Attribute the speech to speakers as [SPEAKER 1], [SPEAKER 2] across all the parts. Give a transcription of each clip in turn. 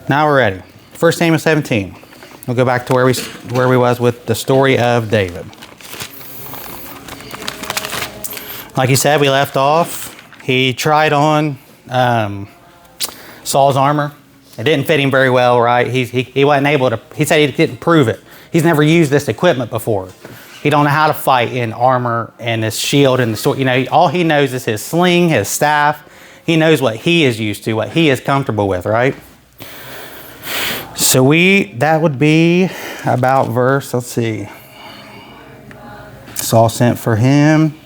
[SPEAKER 1] Now we're ready. 1 Samuel 17. We'll go back to where we was with the story of David. Like you said, we left off. He tried on Saul's armor. It didn't fit him very well, right? He wasn't able to. He said he didn't prove it. He's never used this equipment before. He don't know how to fight in armor and this shield and the sword. You know, all he knows is his sling, his staff. He knows what he is used to, what he is comfortable with, right? So that would be about verse, let's see. Saul sent for him.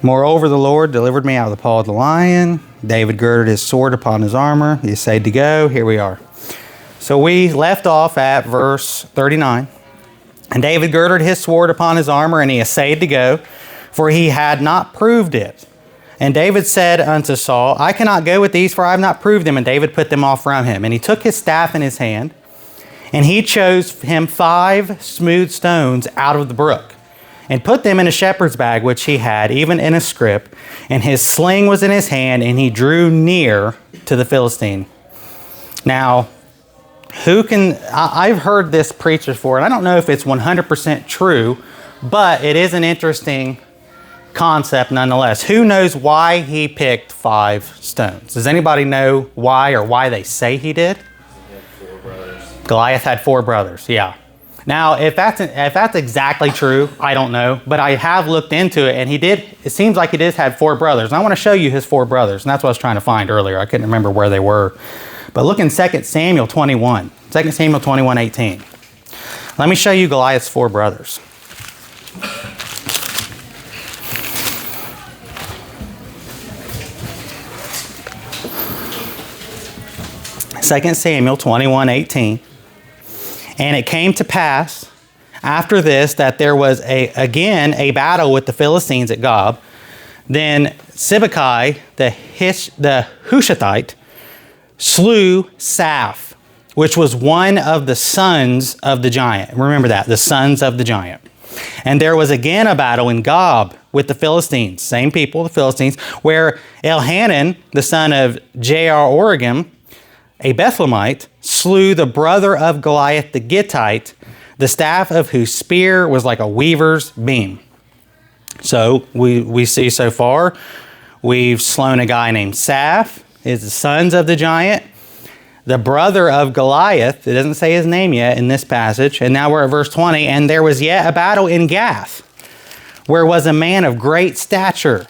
[SPEAKER 1] Moreover, the Lord delivered me out of the paw of the lion. David girded his sword upon his armor. He essayed to go. Here we are. So we left off at verse 39. And David girded his sword upon his armor, and he essayed to go, for he had not proved it. And David said unto Saul, I cannot go with these, for I have not proved them. And David put them off from him. And he took his staff in his hand, and he chose him 5 smooth stones out of the brook, and put them in a shepherd's bag which he had, even in a scrip. And his sling was in his hand, and he drew near to the Philistine. Now, I've heard this preached before, and I don't know if it's 100% true, but it is an interesting concept nonetheless. Who knows why he picked 5 stones? Does anybody know why or why they say he did?
[SPEAKER 2] He had 4 brothers.
[SPEAKER 1] Goliath had 4 brothers, yeah. Now, if that's exactly true, I don't know, but I have looked into it, and it seems like he did have 4 brothers. And I want to show you his 4 brothers, and that's what I was trying to find earlier. I couldn't remember where they were. But look in 2 Samuel 21, 2 Samuel 21:18. Let me show you Goliath's 4 brothers. Second Samuel 21:18. And it came to pass after this that there was again a battle with the Philistines at Gob. Then Sibbecai the Hushathite slew Saph, which was one of the sons of the giant. Remember that, the sons of the giant. And there was again a battle in Gob with the Philistines, same people, the Philistines, where Elhanan, the son of Jair-Oregim, a Bethlehemite, slew the brother of Goliath the Gittite, the staff of whose spear was like a weaver's beam. So we see so far, we've slain a guy named Saph, is the sons of the giant, the brother of Goliath. It doesn't say his name yet in this passage. And now we're at verse 20. And there was yet a battle in Gath, where was a man of great stature,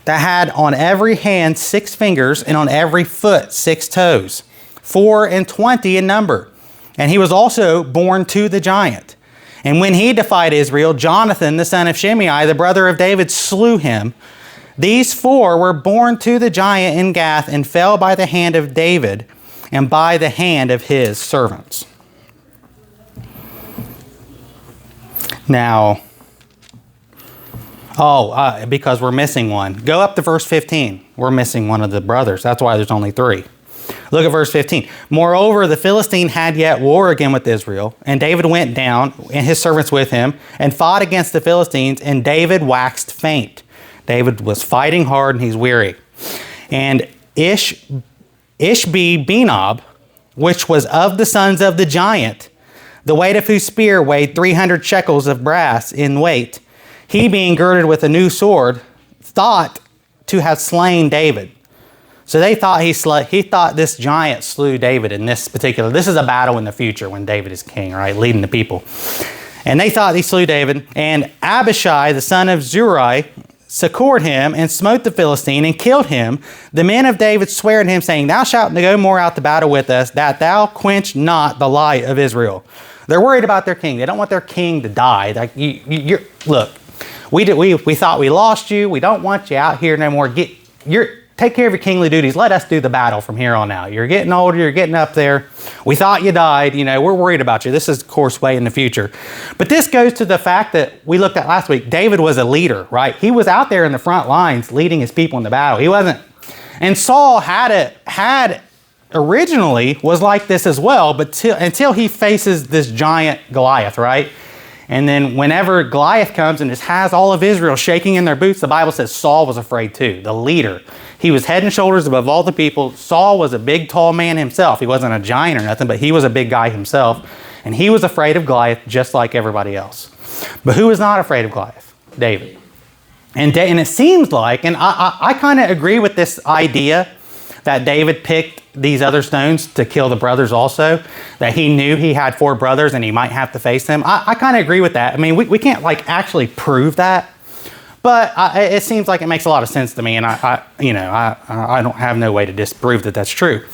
[SPEAKER 1] that had on every hand 6 fingers, and on every foot 6 toes, 24 in number. And he was also born to the giant. And when he defied Israel, Jonathan, the son of Shimei, the brother of David, slew him. These 4 were born to the giant in Gath, and fell by the hand of David and by the hand of his servants. Now, because we're missing one. Go up to verse 15. We're missing one of the brothers. That's why there's only 3. Look at verse 15. Moreover, the Philistine had yet war again with Israel, and David went down, and his servants with him, and fought against the Philistines, and David waxed faint. David was fighting hard, and he's weary. And Ishbi-Benob, which was of the sons of the giant, the weight of whose spear weighed 300 shekels of brass in weight, he being girded with a new sword, thought to have slain David. So they thought he thought this giant slew David in this is a battle in the future when David is king, right, leading the people. And they thought he slew David. And Abishai, the son of Zeruiah, succored him and smote the Philistine and killed him. The men of David sware to him, saying, Thou shalt go more out to battle with us, that thou quench not the light of Israel. They're worried about their king. They don't want their king to die. Like, look, we thought we lost you. We don't want you out here no more. Take care of your kingly duties. Let us do the battle from here on out. You're getting older. You're getting up there. We thought you died. We're worried about you. This is, of course, way in the future. But this goes to the fact that we looked at last week. David was a leader, right? He was out there in the front lines leading his people in the battle. He wasn't. And Saul had originally was like this as well, but until he faces this giant Goliath, right? And then whenever Goliath comes and just has all of Israel shaking in their boots, the Bible says Saul was afraid too, the leader. He was head and shoulders above all the people. Saul was a big, tall man himself. He wasn't a giant or nothing, but he was a big guy himself. And he was afraid of Goliath just like everybody else. But who was not afraid of Goliath? David. And it seems like, and I kind of agree with this idea that David picked these other stones to kill the brothers also, that he knew he had 4 brothers and he might have to face them. I kind of agree with that. I mean, we can't like actually prove that, but it seems like it makes a lot of sense to me, and I don't have no way to disprove that that's true.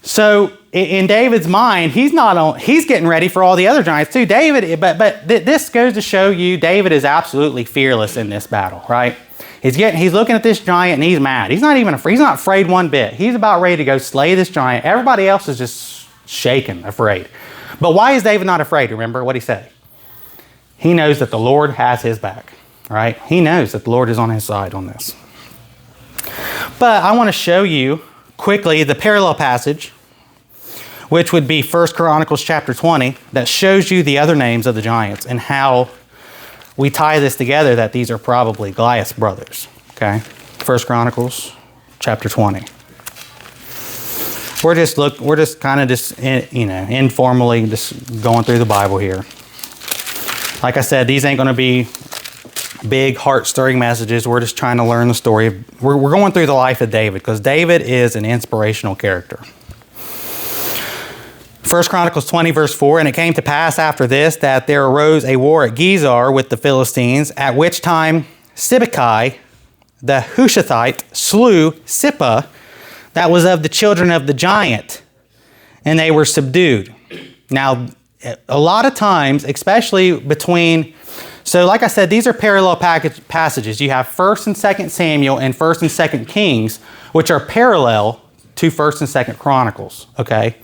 [SPEAKER 1] So in David's mind, he's getting ready for all the other giants too. But this goes to show you David is absolutely fearless in this battle, right? He's looking at this giant and he's mad. He's not even afraid. He's not afraid one bit. He's about ready to go slay this giant. Everybody else is just shaken, afraid. But why is David not afraid? Remember what he said. He knows that the Lord has his back, right? He knows that the Lord is on his side on this. But I want to show you quickly the parallel passage, which would be 1 Chronicles chapter 20, that shows you the other names of the giants and how we tie this together, that these are probably Goliath's brothers. Okay, 1 Chronicles chapter 20. We're just kind of informally just going through the Bible here. Like I said, these ain't going to be big heart-stirring messages. We're just trying to learn the story. We're going through the life of David, because David is an inspirational character. 1 Chronicles 20, verse 4, and it came to pass after this that there arose a war at Gezer with the Philistines, at which time Sibbecai, the Hushathite, slew Sippa, that was of the children of the giant, and they were subdued. Now, a lot of times, especially between, so like I said, these are parallel passages. You have 1st and 2nd Samuel and 1st and 2nd Kings, which are parallel to 1st and 2nd Chronicles, okay?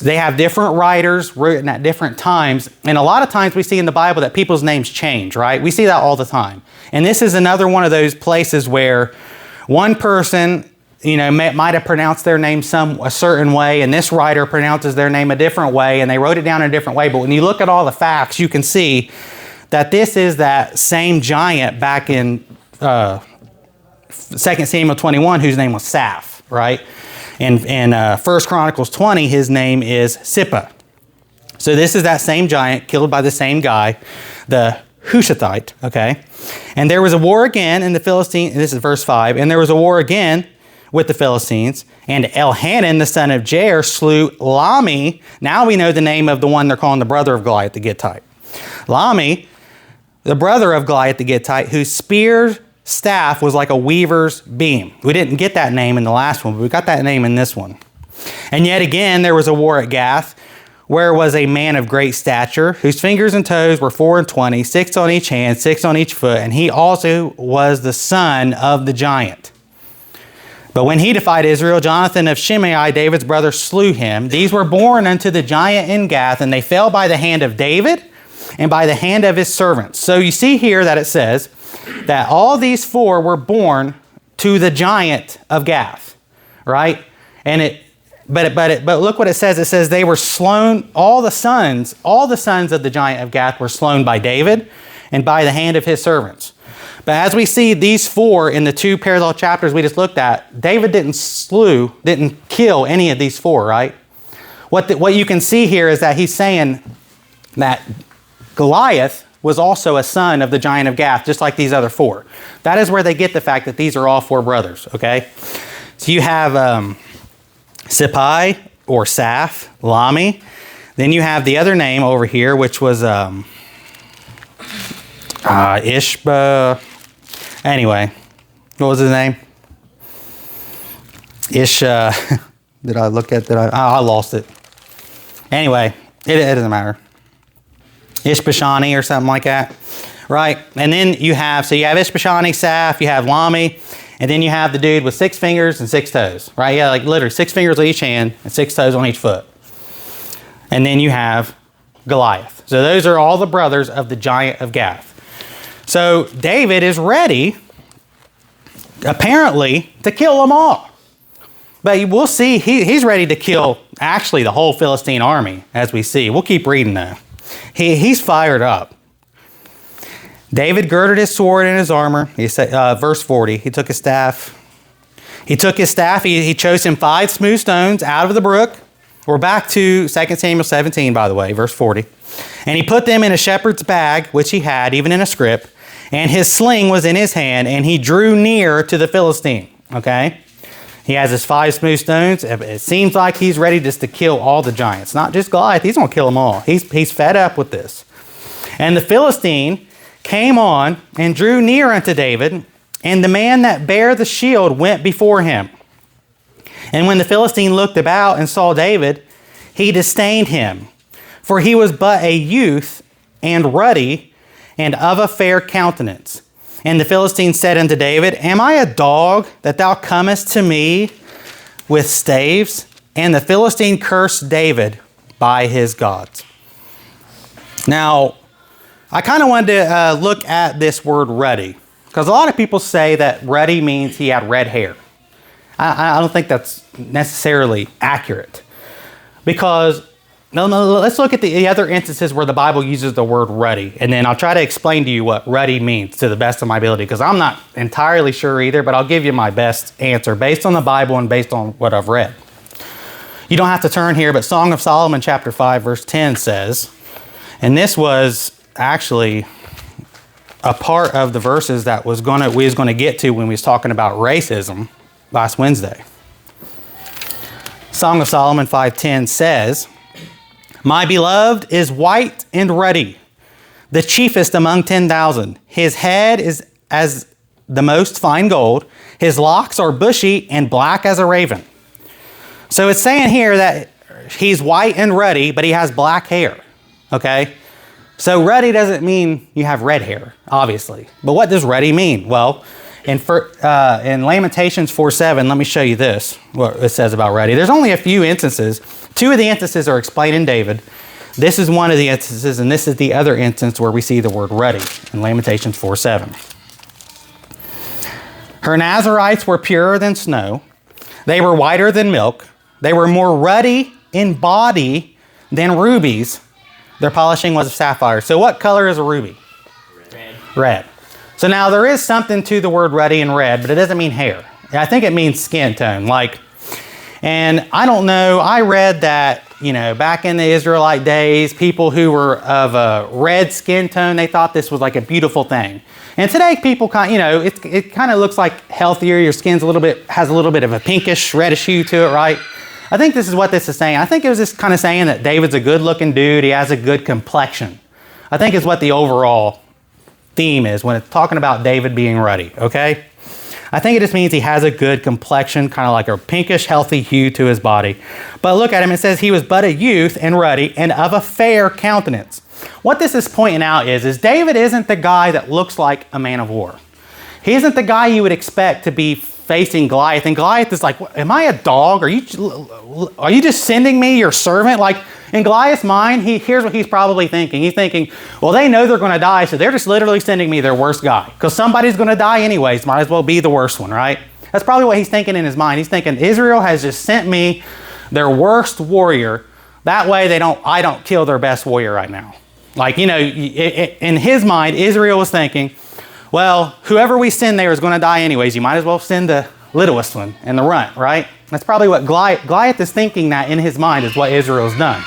[SPEAKER 1] They have different writers written at different times. And a lot of times we see in the Bible that people's names change, right? We see that all the time. And this is another one of those places where one person, might have pronounced their name a certain way, and this writer pronounces their name a different way, and they wrote it down in a different way. But when you look at all the facts, you can see that this is that same giant back in 2 Samuel 21, whose name was Saph, right? In 1 Chronicles 20, his name is Sippa. So this is that same giant killed by the same guy, the Hushathite, okay? And there was a war again in the Philistines, this is verse 5, and there was a war again with the Philistines, and Elhanan, the son of Jair, slew Lami. Now we know the name of the one they're calling the brother of Goliath the Gittite. Lami, the brother of Goliath the Gittite, whose spear staff was like a weaver's beam. We didn't get that name in the last one, but we got that name in this one. And yet again, there was a war at Gath, where was a man of great stature, whose fingers and toes were 24, 6 on each hand, 6 on each foot, and he also was the son of the giant. But when he defied Israel, Jonathan of Shimei, David's brother, slew him. These were born unto the giant in Gath, and they fell by the hand of David and by the hand of his servants. So you see here that it says that all these 4 were born to the giant of Gath, right? But look what it says. It says they were slain. All the sons of the giant of Gath were slain by David and by the hand of his servants. But as we see these 4 in the 2 parallel chapters we just looked at, David didn't kill any of these 4, right? What you can see here is that he's saying that Goliath was also a son of the giant of Gath, just like these other 4. That is where they get the fact that these are all 4 brothers, okay? So you have Sippai or Saph, Lami. Then you have the other name over here, which was Ishba. Anyway, what was his name? Did I look at that? I lost it. Anyway, it doesn't matter. Ishbashani or something like that, right? And then you have Ishbashani, Saph, you have Lami, and then you have the dude with 6 fingers and 6 toes, right? Yeah, like literally 6 fingers on each hand and 6 toes on each foot. And then you have Goliath. So those are all the brothers of the giant of Gath. So David is ready, apparently, to kill them all. But we'll see, he's ready to kill actually the whole Philistine army, as we see. We'll keep reading though. He's fired up. David girded his sword and his armor. He said, verse 40, he took his staff. He chose him 5 smooth stones out of the brook. We're back to 2 Samuel 17, by the way, verse 40. And he put them in a shepherd's bag, which he had, even in a scrip. And his sling was in his hand, and he drew near to the Philistine. Okay? He has his 5 smooth stones. It seems like he's ready just to kill all the giants. Not just Goliath. He's going to kill them all. He's fed up with this. And the Philistine came on and drew near unto David, and the man that bare the shield went before him. And when the Philistine looked about and saw David, he disdained him, for he was but a youth and ruddy and of a fair countenance. And the Philistine said unto David, Am I a dog that thou comest to me with staves? And the Philistine cursed David by his gods. Now, I kind of wanted to look at this word ruddy, because a lot of people say that ruddy means he had red hair. I don't think that's necessarily accurate, because let's look at the other instances where the Bible uses the word ruddy, and then I'll try to explain to you what ruddy means to the best of my ability, because I'm not entirely sure either, but I'll give you my best answer based on the Bible and based on what I've read. You don't have to turn here, but Song of Solomon chapter 5 verse 10 says, and this was actually a part of the verses that we was going to get to when we was talking about racism last Wednesday. Song of Solomon 5:10 says, My beloved is white and ruddy, the chiefest among 10,000. His head is as the most fine gold. His locks are bushy and black as a raven. So it's saying here that he's white and ruddy, but he has black hair. Okay? So ruddy doesn't mean you have red hair, obviously. But what does ruddy mean? Well, in Lamentations 4:7, let me show you this, what it says about ruddy. There's only a few instances. 2 of the instances are explained in David. This is one of the instances, and this is the other instance where we see the word ruddy in Lamentations 4:7. Her Nazarites were purer than snow. They were whiter than milk. They were more ruddy in body than rubies. Their polishing was of sapphire. So what color is a ruby? Red. So now there is something to the word ruddy and red, but it doesn't mean hair. I think it means skin tone. And I don't know, I read that, back in the Israelite days, people who were of a red skin tone, they thought this was like a beautiful thing. And today people it kind of looks like healthier. Your skin's has a little bit of a pinkish, reddish hue to it, right? I think this is what this is saying. I think it was just kind of saying that David's a good looking dude. He has a good complexion. I think is what the overall theme is when it's talking about David being ruddy, okay? I think it just means he has a good complexion, kind of like a pinkish, healthy hue to his body. But look at him, it says he was but a youth and ruddy and of a fair countenance. What this is pointing out is David isn't the guy that looks like a man of war. He isn't the guy you would expect to be facing Goliath. And Goliath is like, am I a dog? Are you just sending me your servant? Like, in Goliath's mind, here's what he's probably thinking. He's thinking, well, they know they're going to die, so they're just literally sending me their worst guy. Because somebody's going to die anyways, might as well be the worst one, right? That's probably what he's thinking in his mind. He's thinking, Israel has just sent me their worst warrior. That way I don't kill their best warrior right now. In his mind, Israel was thinking, well, whoever we send there is going to die anyways. You might as well send the littlest one in the runt, right? That's probably what Goliath is thinking, that in his mind is what Israel's done.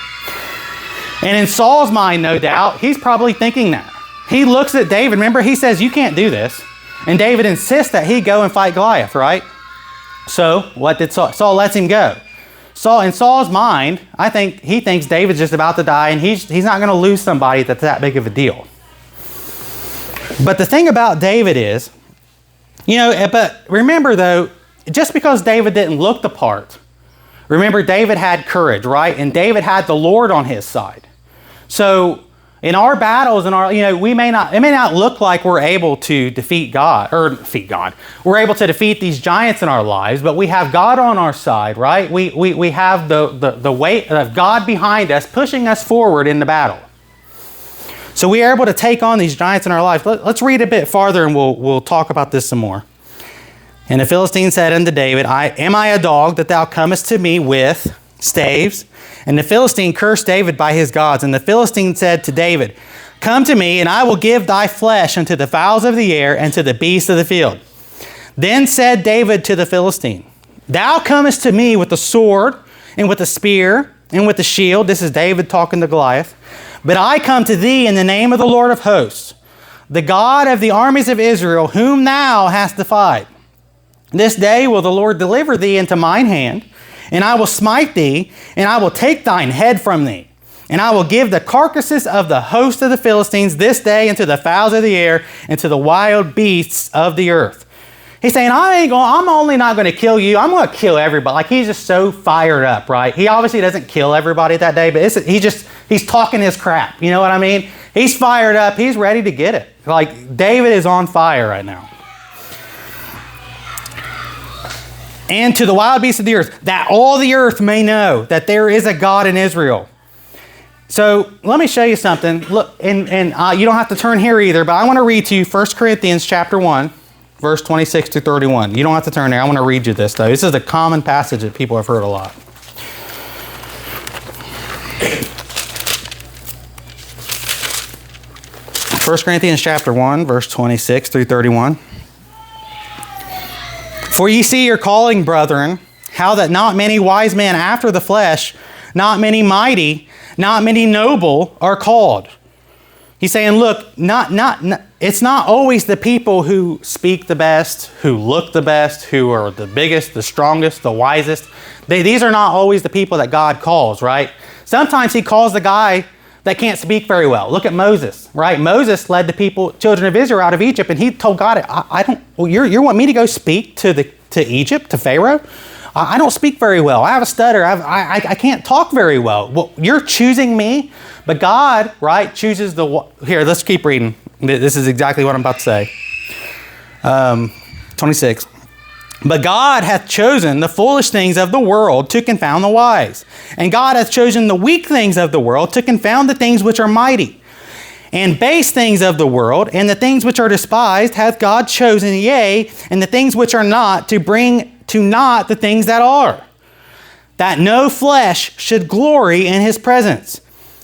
[SPEAKER 1] And in Saul's mind, no doubt, he's probably thinking that. He looks at David. Remember, he says, you can't do this. And David insists that he go and fight Goliath, right? So what did Saul? Saul lets him go. In Saul's mind, I think he thinks David's just about to die, and he's not going to lose somebody that's that big of a deal. But the thing about David is, but remember though, just because David didn't look the part, remember David had courage, right? And David had the Lord on his side. So in our battles, it may not look like we're able to defeat God. We're able to defeat these giants in our lives, but we have God on our side, right? We have the weight of God behind us, pushing us forward in the battle. So we are able to take on these giants in our lives. Let's read a bit farther and we'll talk about this some more. And the Philistine said unto David, Am I a dog that thou comest to me with staves. And the Philistine cursed David by his gods. And the Philistine said to David, come to me, and I will give thy flesh unto the fowls of the air and to the beasts of the field. Then said David to the Philistine, thou comest to me with the sword and with the spear and with the shield. This is David talking to Goliath. But I come to thee in the name of the Lord of hosts, the God of the armies of Israel, whom thou hast defied. This day will the Lord deliver thee into mine hand, and I will smite thee, and I will take thine head from thee. And I will give the carcasses of the host of the Philistines this day unto the fowls of the air and to the wild beasts of the earth. He's saying, I'm only not going to kill you. I'm going to kill everybody. Like, he's just so fired up, right? He obviously doesn't kill everybody that day, but he's talking his crap. You know what I mean? He's fired up. He's ready to get it. Like, David is on fire right now. And to the wild beasts of the earth, that all the earth may know that there is a God in Israel. So let me show you something. Look, and you don't have to turn here either, but I want to read to you 1 Corinthians chapter 1, verse 26 to 31. You don't have to turn there. I want to read you this, though. This is a common passage that people have heard a lot. First Corinthians chapter 1, verse 26 through 31. For ye see your calling, brethren, how that not many wise men after the flesh, not many mighty, not many noble are called. He's saying, look, it's not always the people who speak the best, who look the best, who are the biggest, the strongest, the wisest. These are not always the people that God calls, right? Sometimes he calls the guy that can't speak very well. Look at Moses, right? Moses led the children of Israel out of Egypt, and he told God, you want me to go speak to Egypt, to Pharaoh? I don't speak very well. I have a stutter. I can't talk very well. Well, you're choosing me, but God, right, chooses here, let's keep reading. This is exactly what I'm about to say. 26. But God hath chosen the foolish things of the world to confound the wise. And God hath chosen the weak things of the world to confound the things which are mighty. And base things of the world, and the things which are despised, hath God chosen, yea, and the things which are not, to bring to naught the things that are, that no flesh should glory in his presence.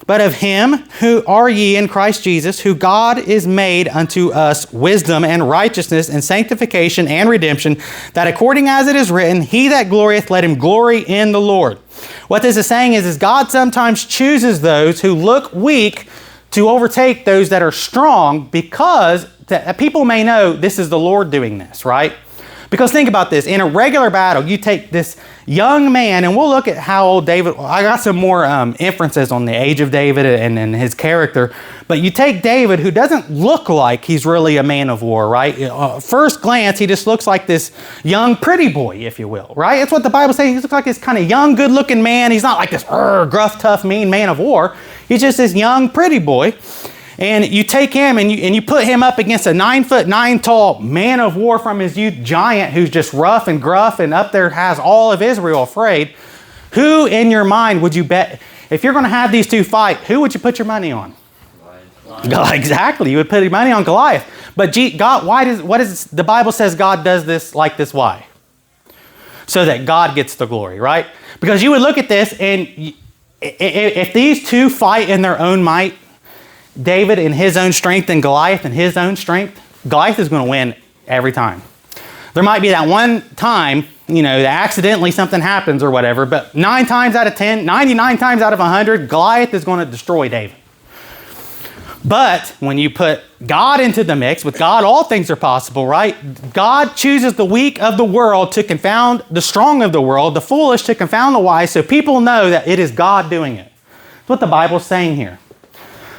[SPEAKER 1] But of him who are ye in Christ Jesus, who God is made unto us wisdom and righteousness and sanctification and redemption, that according as it is written, he that glorieth, let him glory in the Lord. What this is saying is God sometimes chooses those who look weak to overtake those that are strong, because people may know this is the Lord doing this, right? Because think about this. In a regular battle, you take this young man, and we'll look at how old David... I got some more inferences on the age of David and his character. But you take David, who doesn't look like he's really a man of war, right? First glance, he just looks like this young, pretty boy, if you will, right? That's what the Bible's saying. He looks like this kind of young, good-looking man. He's not like this gruff, tough, mean man of war. He's just this young, pretty boy. And you take him and you put him up against a 9'9" tall man of war from his youth, giant, who's just rough and gruff, and up there has all of Israel afraid. Who in your mind would you bet, if you're going to have these two fight, who would you put your money on? Goliath. Exactly, you would put your money on Goliath. But God, what is the Bible says God does this like this? Why? So that God gets the glory, right? Because you would look at this, and if these two fight in their own might, David in his own strength and Goliath in his own strength, Goliath is going to win every time. There might be that one time, that accidentally something happens or whatever, but 9 times out of 10, 99 times out of 100, Goliath is going to destroy David. But when you put God into the mix, with God all things are possible, right? God chooses the weak of the world to confound the strong of the world, the foolish to confound the wise, so people know that it is God doing it. That's what the Bible's saying here.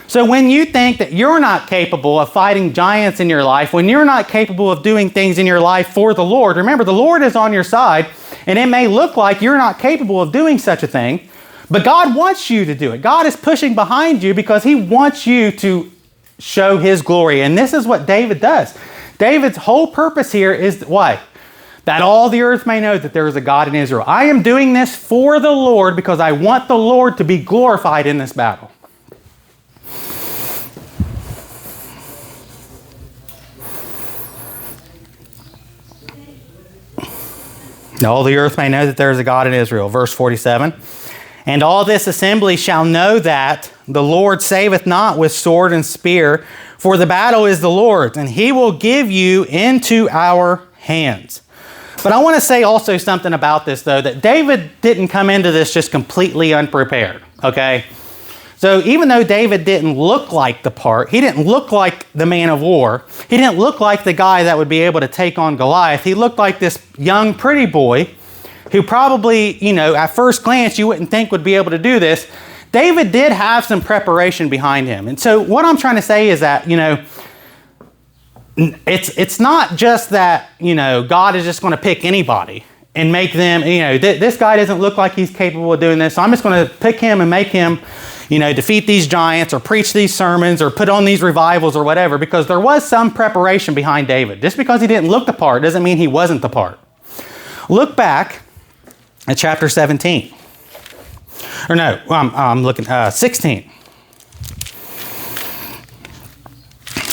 [SPEAKER 1] So when you think that you're not capable of fighting giants in your life, when you're not capable of doing things in your life for the Lord, remember the Lord is on your side, and it may look like you're not capable of doing such a thing, but God wants you to do it. God is pushing behind you because he wants you to show his glory. And this is what David does. David's whole purpose here is what? That all the earth may know that there is a God in Israel. I am doing this for the Lord because I want the Lord to be glorified in this battle. All the earth may know that there is a God in Israel. Verse 47. And all this assembly shall know that the Lord saveth not with sword and spear, for the battle is the Lord's, and he will give you into our hands. But I want to say also something about this, though, that David didn't come into this just completely unprepared, okay? So even though David didn't look like the part, he didn't look like the man of war, he didn't look like the guy that would be able to take on Goliath, he looked like this young, pretty boy who probably, at first glance you wouldn't think would be able to do this. David did have some preparation behind him. And so what I'm trying to say is that, it's not just that, God is just going to pick anybody and make them, this guy doesn't look like he's capable of doing this, so I'm just going to pick him and make him, defeat these giants or preach these sermons or put on these revivals or whatever, because there was some preparation behind David. Just because he didn't look the part doesn't mean he wasn't the part. Look back at chapter 17. Or no, I'm looking, 16.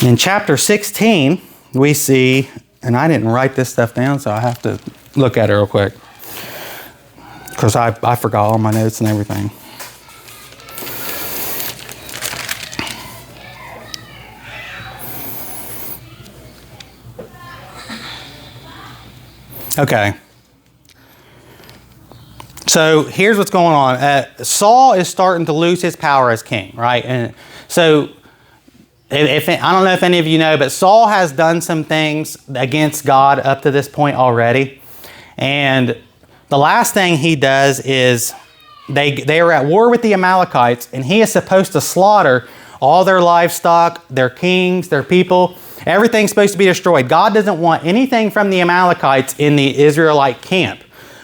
[SPEAKER 1] In chapter 16, we see, and I didn't write this stuff down, so I have to look at it real quick, because I forgot all my notes and everything. Okay. So here's what's going on. Saul is starting to lose his power as king, right? And so I don't know if any of you know, but Saul has done some things against God up to this point already. And the last thing he does is they are at war with the Amalekites, and he is supposed to slaughter all their livestock, their kings, their people. Everything's supposed to be destroyed. God doesn't want anything from the Amalekites in the Israelite camp,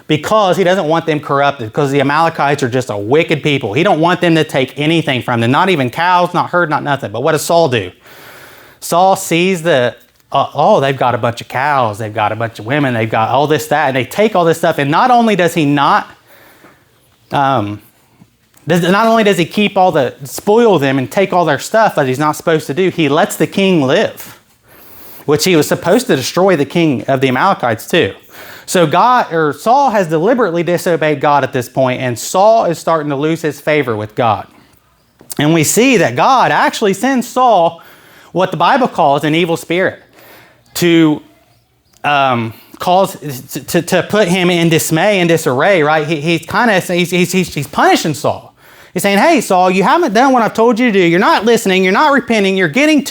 [SPEAKER 1] because he doesn't want them corrupted, because the Amalekites are just a wicked people. He don't want them to take anything from them, not even cows, not herd, not nothing. But what does Saul do? Saul sees they've got a bunch of cows, they've got a bunch of women, they've got all this, that, and they take all this stuff, and not only does he keep spoil them and take all their stuff that he's not supposed to do, he lets the king live, which he was supposed to destroy the king of the Amalekites too. So Saul has deliberately disobeyed God at this point, and Saul is starting to lose his favor with God. And we see that God actually sends Saul what the Bible calls an evil spirit to put him in dismay and disarray, right? He's punishing Saul. He's saying, hey, Saul, you haven't done what I've told you to do. You're not listening. You're not repenting. Your head's getting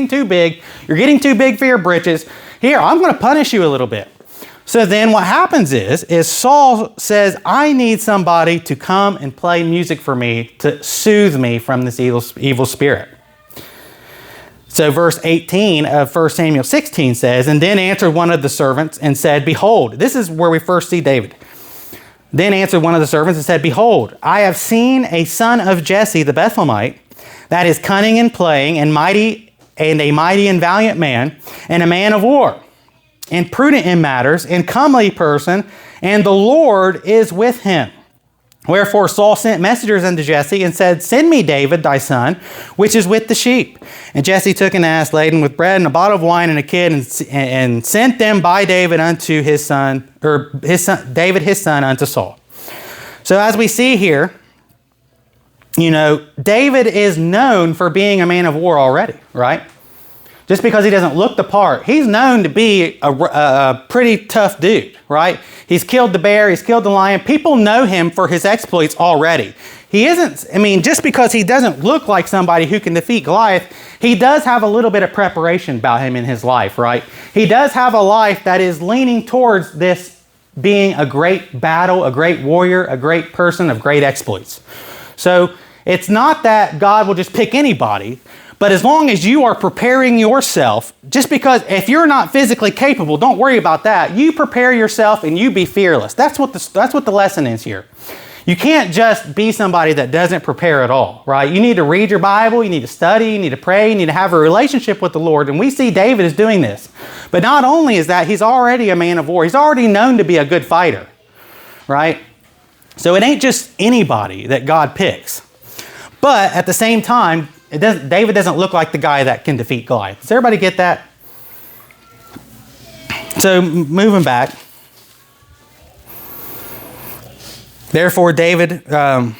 [SPEAKER 1] too big. You're getting too big for your britches. Here, I'm going to punish you a little bit. So then what happens is Saul says, I need somebody to come and play music for me to soothe me from this evil spirit. So verse 18 of 1 Samuel 16 says, and then answered one of the servants and said, behold, this is where we first see David. Then answered one of the servants and said, behold, I have seen a son of Jesse the Bethlehemite, that is cunning and playing, and a mighty and valiant man, and a man of war, and prudent in matters, and comely person, and the Lord is with him. Wherefore Saul sent messengers unto Jesse, and said, send me David thy son, which is with the sheep. And Jesse took an ass laden with bread and a bottle of wine and a kid, and sent them by David unto David his son unto Saul. So as we see here, David is known for being a man of war already, right? Just because he doesn't look the part, he's known to be a pretty tough dude, right? He's killed the bear, he's killed the lion. People know him for his exploits already. Just because he doesn't look like somebody who can defeat Goliath, he does have a little bit of preparation about him in his life, right? He does have a life that is leaning towards this being a great battle, a great warrior, a great person of great exploits. So it's not that God will just pick anybody, but as long as you are preparing yourself, just because if you're not physically capable, don't worry about that. You prepare yourself and you be fearless. That's what the lesson is here. You can't just be somebody that doesn't prepare at all, right? You need to read your Bible, you need to study, you need to pray, you need to have a relationship with the Lord. And we see David is doing this. But not only is that, he's already a man of war. He's already known to be a good fighter, right? So it ain't just anybody that God picks. But at the same time, David doesn't look like the guy that can defeat Goliath. Does everybody get that? So moving back, Therefore, David put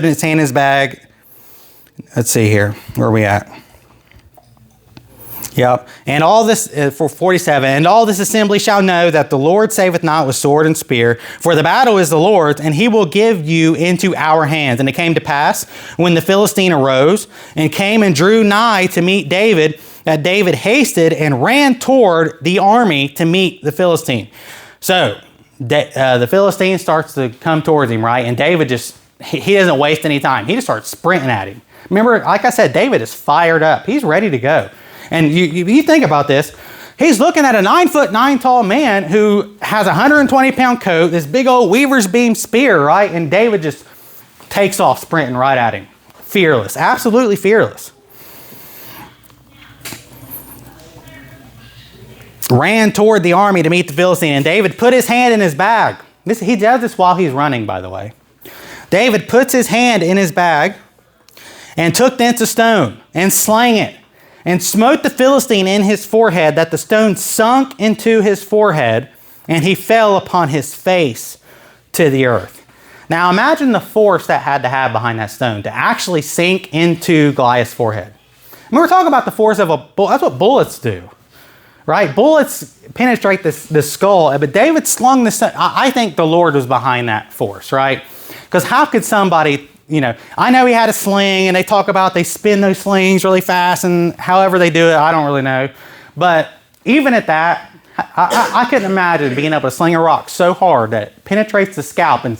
[SPEAKER 1] his hand in his bag. Let's see here. Where are we at? Yep. And all this, for 47, and all this assembly shall know that the Lord saveth not with sword and spear, for the battle is the Lord's, and he will give you into our hands. And it came to pass, when the Philistine arose, and came and drew nigh to meet David, that David hasted and ran toward the army to meet the Philistine. So, the Philistine starts to come towards him, right? And David he doesn't waste any time. He just starts sprinting at him. Remember, like I said, David is fired up. He's ready to go. And you think about this, he's looking at a 9'9" tall man who has a 120-pound coat, this big old weaver's beam spear, right? And David just takes off sprinting right at him. Fearless, absolutely fearless. Ran toward the army to meet the Philistine, and David put his hand in his bag. He does this while he's running, by the way. David puts his hand in his bag and took thence a stone and slang it, and smote the Philistine in his forehead, that the stone sunk into his forehead, and he fell upon his face to the earth. Now imagine the force that had to have behind that stone to actually sink into Goliath's forehead. I mean, we're talking about the force of a bullet. That's what bullets do, right? Bullets penetrate the skull, but David slung the stone. I think the Lord was behind that force, right? Because how could somebody... I know he had a sling, and they talk about they spin those slings really fast, and however they do it, I don't really know. But even at that, I couldn't imagine being able to sling a rock so hard that it penetrates the scalp and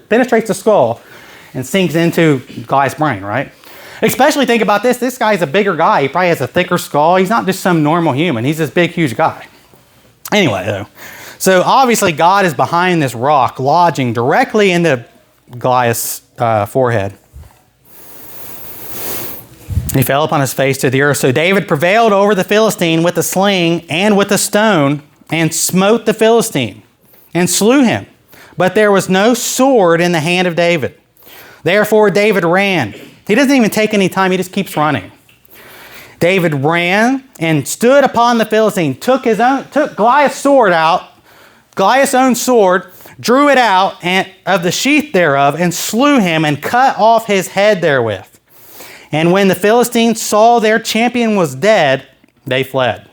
[SPEAKER 1] penetrates the skull and sinks into Goliath's brain, right? Especially think about this. This guy's a bigger guy. He probably has a thicker skull. He's not just some normal human. He's this big, huge guy. Anyway, though. So obviously God is behind this rock, lodging directly into Goliath's forehead. He fell upon his face to the earth. So David prevailed over the Philistine with a sling and with a stone, and smote the Philistine and slew him. But there was no sword in the hand of David. Therefore David ran. He doesn't even take any time. He just keeps running. David ran and stood upon the Philistine, took Goliath's sword out, Goliath's own sword, drew it out of the sheath thereof, and slew him, and cut off his head therewith. And when the Philistines saw their champion was dead, they fled.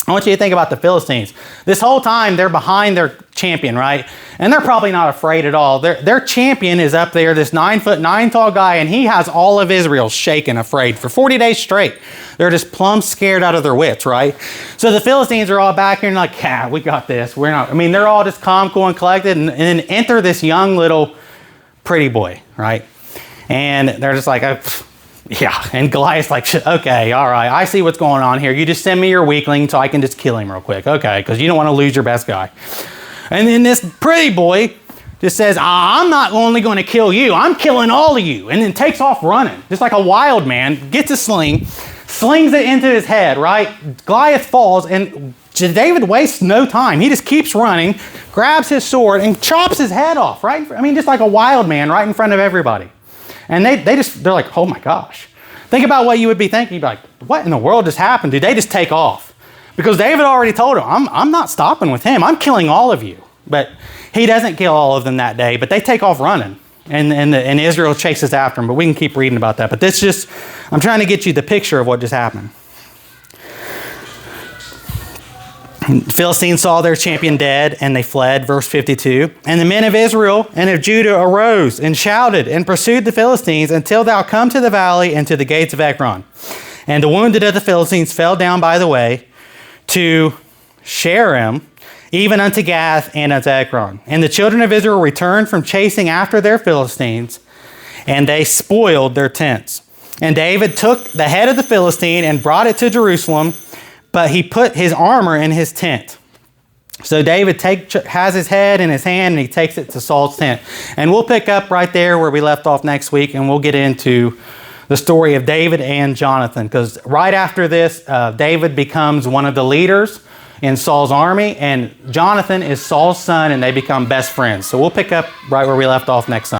[SPEAKER 1] I want you to think about the Philistines. This whole time, they're behind their champion, right? And they're probably not afraid at all. Their champion is up there, this 9'9" tall guy, and he has all of Israel shaken, afraid for 40 days straight. They're just plumb scared out of their wits, right? So the Philistines are all back here and like, yeah, we got this. They're all just calm, cool, and collected. And then enter this young little pretty boy, right? And they're just like, oh, yeah. And Goliath's like, okay, all right, I see what's going on here. You just send me your weakling so I can just kill him real quick. Okay, because you don't want to lose your best guy. And then this pretty boy just says, I'm not only going to kill you, I'm killing all of you. And then takes off running, just like a wild man, gets a sling, slings it into his head, right? Goliath falls, and David wastes no time. He just keeps running, grabs his sword, and chops his head off, right? I mean, just like a wild man right in front of everybody. And they're like, oh my gosh. Think about what you would be thinking. You'd be like, what in the world just happened? Dude, they just take off. Because David already told him, I'm not stopping with him. I'm killing all of you. But he doesn't kill all of them that day, but they take off running. And Israel chases after them. But we can keep reading about that. But I'm trying to get you the picture of what just happened. The Philistines saw their champion dead, and they fled, verse 52. And the men of Israel and of Judah arose and shouted and pursued the Philistines until thou come to the valley and to the gates of Ekron. And the wounded of the Philistines fell down by the way to Shaaraim, even unto Gath and unto Ekron. And the children of Israel returned from chasing after their Philistines, and they spoiled their tents. And David took the head of the Philistine and brought it to Jerusalem, but he put his armor in his tent. So David has his head in his hand, and he takes it to Saul's tent. And we'll pick up right there where we left off next week, and we'll get into the story of David and Jonathan. Because right after this, David becomes one of the leaders in Saul's army, and Jonathan is Saul's son, and they become best friends. So we'll pick up right where we left off next Sunday.